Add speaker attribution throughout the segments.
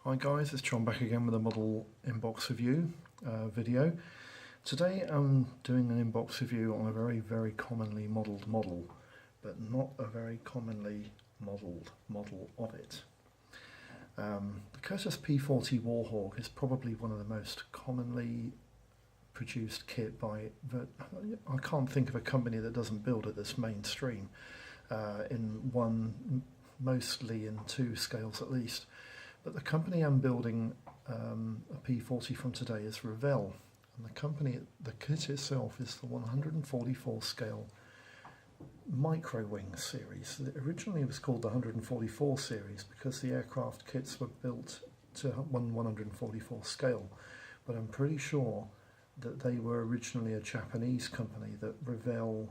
Speaker 1: Hi guys, it's John back again with a model inbox review video. Today I'm doing an inbox review on a very commonly modelled model, but not a very commonly modelled model of it. The Curtis P40 Warhawk is probably one of the most commonly produced kit by, I can't think of a company that doesn't build it that's mainstream, in one, mostly in two scales at least. But the company I'm building a P40 from today is Revell, and the kit itself is the 144 scale micro wing series. Originally it was called the 144 series because the aircraft kits were built to 144 scale, but I'm pretty sure that they were originally a Japanese company that Revell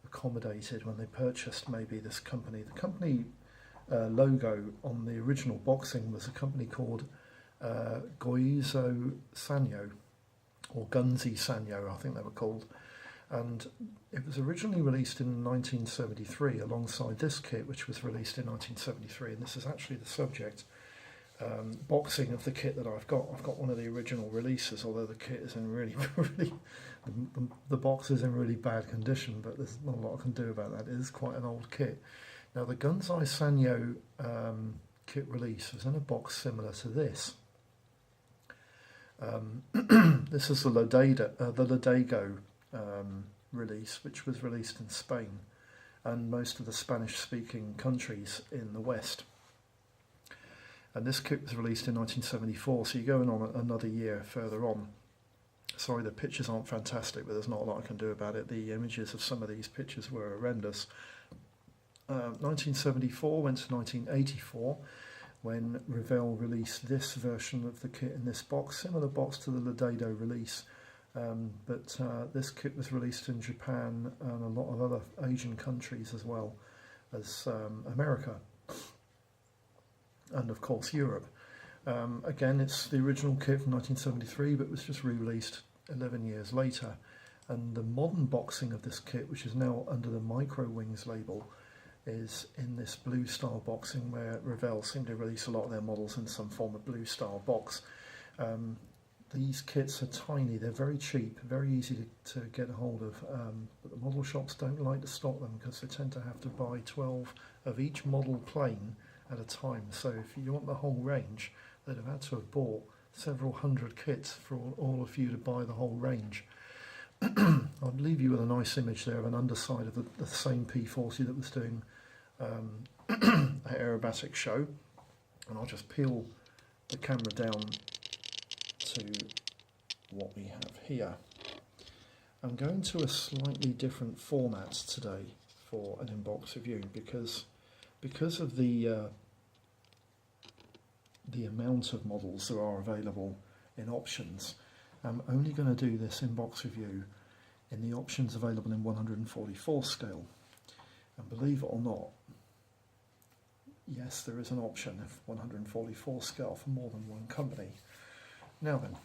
Speaker 1: accommodated when they purchased maybe this company. The company logo on the original boxing was a company called Goizo Sanyo, or Gunzi Sanyo I think they were called, and it was originally released in 1973 alongside this kit, which was released in 1973, and this is actually the subject boxing of the kit that I've got. I've got one of the original releases, although the kit is in really the box is in really bad condition, but there's not a lot I can do about that. It is quite an old kit. Now the Gunzi Sanyo kit release was in a box similar to this. This is the Lodego release, which was released in Spain and most of the Spanish-speaking countries in the West. And this kit was released in 1974, so you're going on another year further on. Sorry, the pictures aren't fantastic, but there's not a lot I can do about it. The images of some of these pictures were horrendous. 1974 went to 1984 when Revell released this version of the kit in this box, similar box to the Lodego release, but this kit was released in Japan and a lot of other Asian countries as well as America and of course Europe. Again, it's the original kit from 1973, but was just re-released 11 years later, and the modern boxing of this kit, which is now under the Micro Wings label, is in this blue style boxing, where Revell seem to release a lot of their models in some form of blue style box. These kits are tiny, they're very cheap, very easy to get a hold of, but the model shops don't like to stock them because they tend to have to buy 12 of each model plane at a time. So if you want the whole range, they'd have had to have bought several hundred kits for all of you to buy the whole range. I'll leave you with a nice image there of an underside of the same P40 that was doing an aerobatic show, and I'll just peel the camera down to what we have here. I'm going to a slightly different format today for an inbox review because of the amount of models there are available in options. I'm only going to do this inbox review in the options available in 144 scale. And believe it or not, yes, there is an option of 144 scale for more than one company. Now then,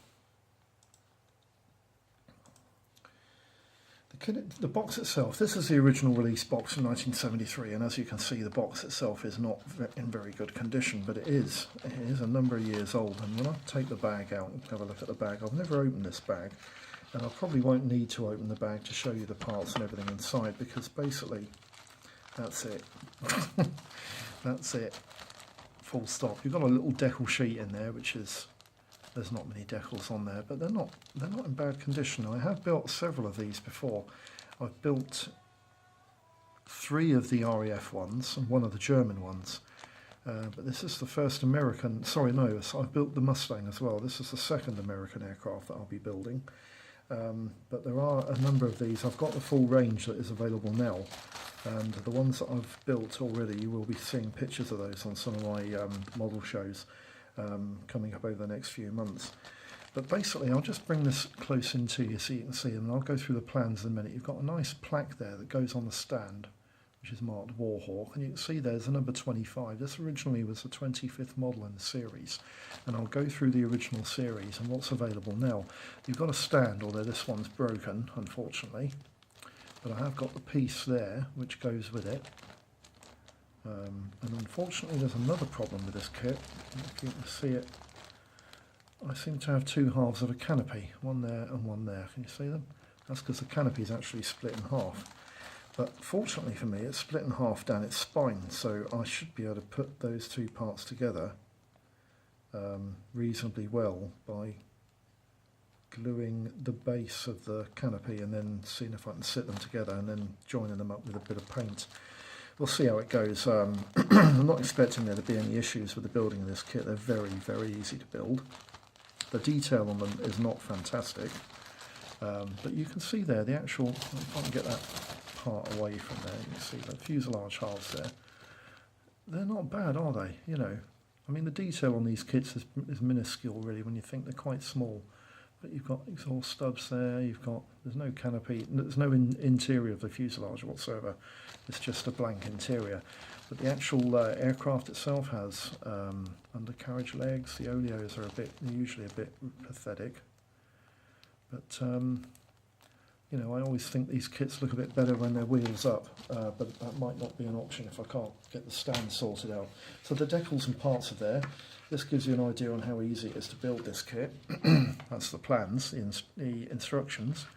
Speaker 1: the box itself, this is the original release box from 1973, and as you can see, the box itself is not in very good condition, but it is a number of years old. And when I take the bag out and have a look at the bag, I've never opened this bag, and I probably won't need to open the bag to show you the parts and everything inside, because basically that's it. That's it, full stop. You've got a little decal sheet in there, which is, there's not many decals on there, but they're not in bad condition. I have built several of these before. I've built 3 of the RAF ones and 1 of the German ones, but this is the first American, sorry no, I've built the Mustang as well. This is the second American aircraft that I'll be building, but there are a number of these. I've got the full range that is available now, and the ones that I've built already, you will be seeing pictures of those on some of my model shows coming up over the next few months. But basically, I'll just bring this close into you so you can see them, and I'll go through the plans in a minute. You've got a nice plaque there that goes on the stand, which is marked Warhawk, and you can see there's a number 25. This originally was the 25th model in the series, and I'll go through the original series and what's available now. You've got a stand, although this one's broken, unfortunately, but I have got the piece there which goes with it, And unfortunately there's another problem with this kit. If you can see it, I seem to have two halves of a canopy, one there and one there. Can you see them? That's because the canopy is actually split in half. But fortunately for me, it's split in half down its spine, so I should be able to put those two parts together reasonably well by gluing the base of the canopy and then seeing if I can sit them together and then joining them up with a bit of paint. We'll see how it goes. I'm not expecting there to be any issues with the building of this kit. They're very, very easy to build. The detail on them is not fantastic, but you can see there the actual, if I can get that part away from there, you can see the fuselage halves there. They're not bad, are they? You know, I mean, the detail on these kits is minuscule really when you think they're quite small. But you've got exhaust stubs there, there's no canopy, there's no interior of the fuselage whatsoever. It's just a blank interior. But the actual aircraft itself has undercarriage legs. The oleos are usually a bit pathetic. But you know, I always think these kits look a bit better when they're wheels up, but that might not be an option if I can't get the stand sorted out. So the decals and parts are there. This gives you an idea on how easy it is to build this kit. That's the plans, the instructions.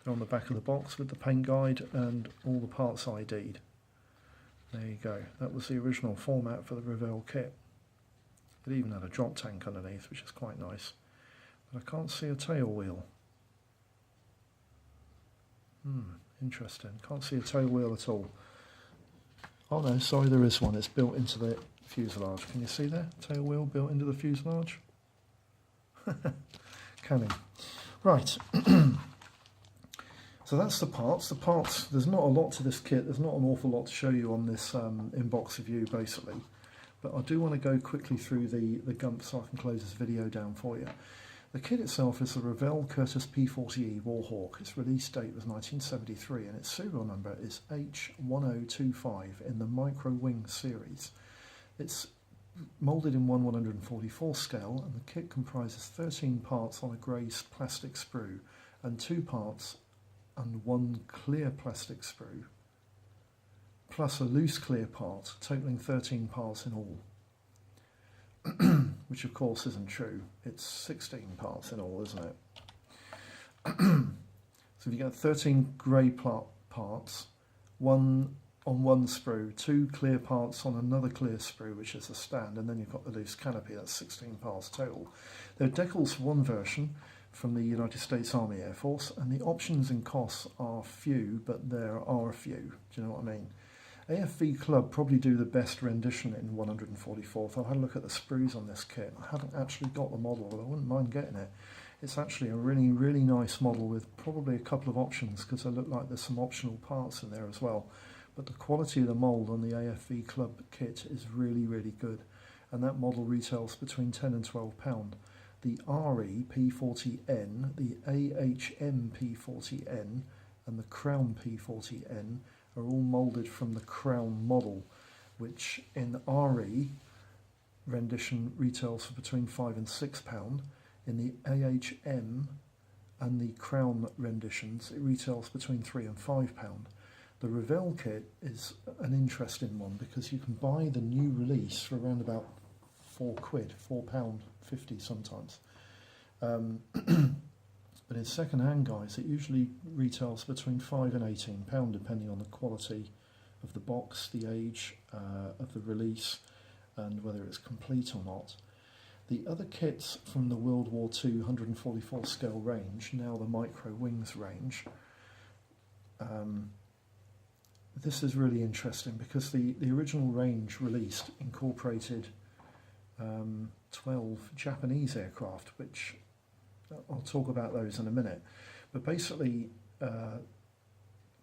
Speaker 1: They're on the back of the box with the paint guide and all the parts ID'd. There you go. That was the original format for the Revell kit. It even had a drop tank underneath, which is quite nice. But I can't see a tail wheel. Interesting. Can't see a tail wheel at all. Oh no, sorry, there is one. It's built into the fuselage. Can you see there? Tail wheel built into the fuselage. Canning. Right. So that's the parts. The parts, there's not a lot to this kit. There's not an awful lot to show you on this inbox review, basically. But I do want to go quickly through the gump so I can close this video down for you. The kit itself is the Revell Curtiss P40E Warhawk. Its release date was 1973 and its serial number is H1025 in the Micro Wing series. It's moulded in 1/144 scale and the kit comprises 13 parts on a grey plastic sprue and 2 parts and 1 clear plastic sprue, plus a loose clear part, totaling 13 parts in all. Which of course isn't true. It's 16 parts in all, isn't it? So you get 13 grey parts, 1 on one sprue, 2 clear parts on another clear sprue, which is a stand, and then you've got the loose canopy. That's 16 parts total. There are decals for one version from the United States Army Air Force, and the options and costs are few, but there are a few. Do you know what I mean? AFV Club probably do the best rendition in 144th. I've had a look at the sprues on this kit. I haven't actually got the model, but I wouldn't mind getting it. It's actually a really, really nice model with probably a couple of options because they look like there's some optional parts in there as well. But the quality of the mould on the AFV Club kit is really, really good. And that model retails between £10 and £12. The RE P40N, the AHM P40N and the Crown P40N are all moulded from the Crown model, which in the RE rendition retails for between £5 and £6. In the AHM and the Crown renditions, it retails between £3 and £5. The Revell kit is an interesting one because you can buy the new release for around about £4, £4.50 sometimes. But in second-hand, guys, it usually retails between £5 and £18, depending on the quality of the box, the age of the release, and whether it's complete or not. The other kits from the World War II 144 scale range, now the Micro Wings range, this is really interesting because the original range released incorporated 12 Japanese aircraft, which I'll talk about those in a minute. But basically,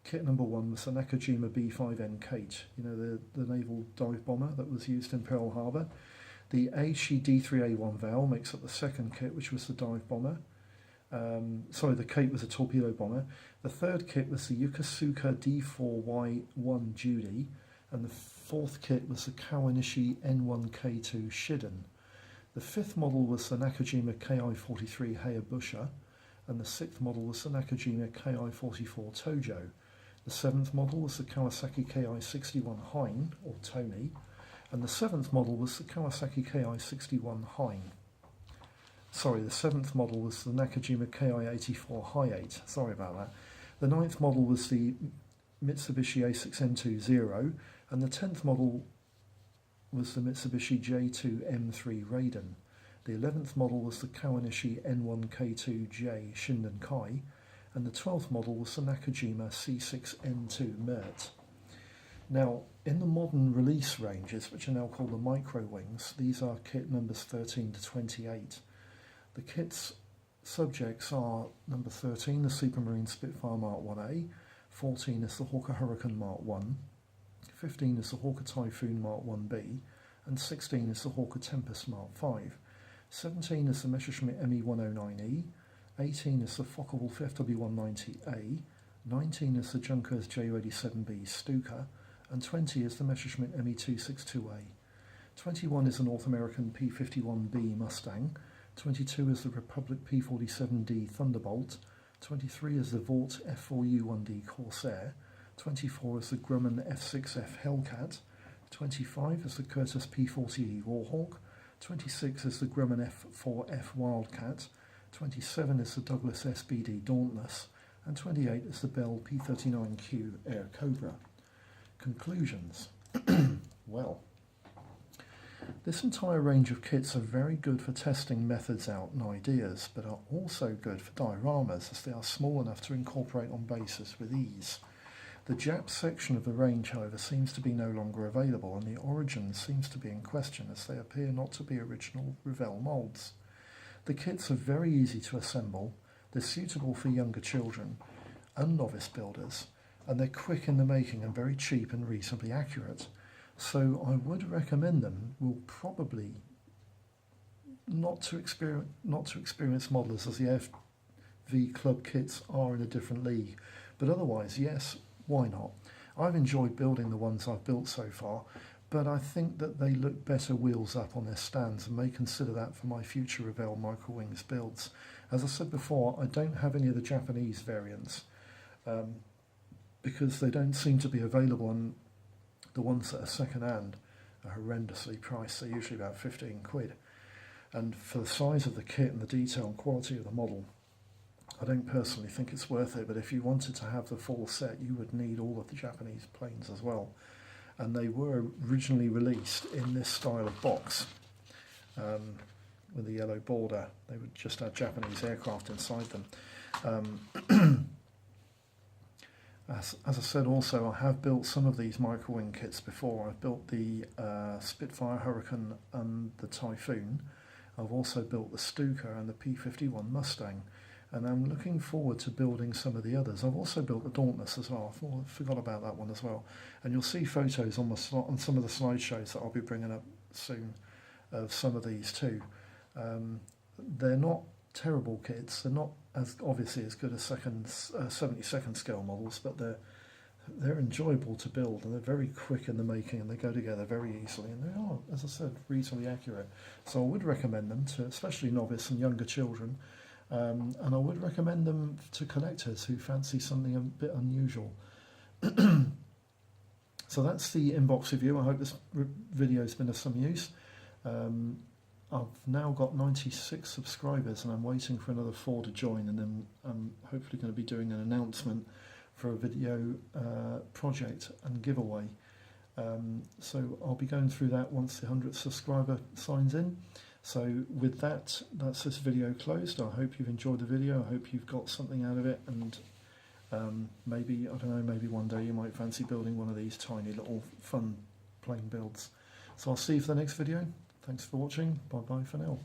Speaker 1: kit number 1 was the Nakajima B5N Kate, you know, the naval dive bomber that was used in Pearl Harbor. The Aichi D3A1 Val makes up the second kit, which was the dive bomber. The Kate was a torpedo bomber. The third kit was the Yokosuka D4Y1 Judy, and the fourth kit was the Kawanishi N1K2 Shiden. The fifth model was the Nakajima Ki-43 Hayabusa, and the sixth model was the Nakajima Ki-44 Tojo. The 7th model was the Kawasaki Ki-61 Hein, or Tony, and the 7th model was the Kawasaki Ki-61 Hein. Sorry, the 7th model was the Nakajima Ki-84 Hi8, sorry about that. The 9th model was the Mitsubishi A6N2 Zero, and the 10th model was the Mitsubishi J2 M3 Raiden. The 11th model was the Kawanishi N1K2J Shinden Kai, and the 12th model was the Nakajima C6N2 Mert. Now, in the modern release ranges, which are now called the Micro Wings, these are kit numbers 13 to 28. The kit's subjects are number 13, the Supermarine Spitfire Mark 1A, 14 is the Hawker Hurricane Mark 1, 15 is the Hawker Typhoon Mark 1B, and 16 is the Hawker Tempest Mark 5. 17 is the Messerschmitt ME109E, 18 is the Focke-Wulf FW190A, 19 is the Junkers Ju-87B Stuka, and 20 is the Messerschmitt ME262A. 21 is the North American P51B Mustang, 22 is the Republic P47D Thunderbolt, 23 is the Vought F4U1D Corsair, 24 is the Grumman F6F Hellcat, 25 is the Curtiss P40E Warhawk, 26 is the Grumman F4F Wildcat, 27 is the Douglas SBD Dauntless, and 28 is the Bell P39Q Air Cobra. Conclusions. Well, this entire range of kits are very good for testing methods out and ideas, but are also good for dioramas as they are small enough to incorporate on bases with ease. The Jap section of the range, however, seems to be no longer available, and the origin seems to be in question as they appear not to be original Revell moulds. The kits are very easy to assemble, they're suitable for younger children and novice builders, and they're quick in the making and very cheap and reasonably accurate. So I would recommend them. Will probably not to experienced modelers, as the FV Club kits are in a different league, but otherwise, yes, why not? I've enjoyed building the ones I've built so far, but I think that they look better wheels up on their stands and may consider that for my future Revell Micro Wings builds. As I said before, I don't have any of the Japanese variants because they don't seem to be available, and the ones that are second hand are horrendously priced. They're usually about 15 quid. And for the size of the kit and the detail and quality of the model, I don't personally think it's worth it, but if you wanted to have the full set, you would need all of the Japanese planes as well. And they were originally released in this style of box with a yellow border. They would just have Japanese aircraft inside them. As I said also, I have built some of these micro wing kits before. I've built the Spitfire Hurricane and the Typhoon. I've also built the Stuka and the P51 Mustang, and I'm looking forward to building some of the others. I've also built the Dauntless as well. I forgot about that one as well. And you'll see photos on some of the slideshows that I'll be bringing up soon of some of these too. They're not terrible kits. They're not as obviously as good as 72nd scale models, but they're enjoyable to build, and they're very quick in the making, and they go together very easily, and they are, as I said, reasonably accurate. So I would recommend them to especially novice and younger children, and I would recommend them to collectors who fancy something a bit unusual. So that's the inbox review. I hope this video has been of some use. I've now got 96 subscribers, and I'm waiting for another 4 to join, and then I'm hopefully going to be doing an announcement for a video project and giveaway. So I'll be going through that once the 100th subscriber signs in. So with that, that's this video closed. I hope you've enjoyed the video. I hope you've got something out of it, and maybe, I don't know, maybe one day you might fancy building one of these tiny little fun plane builds. So I'll see you for the next video. Thanks for watching. Bye bye for now.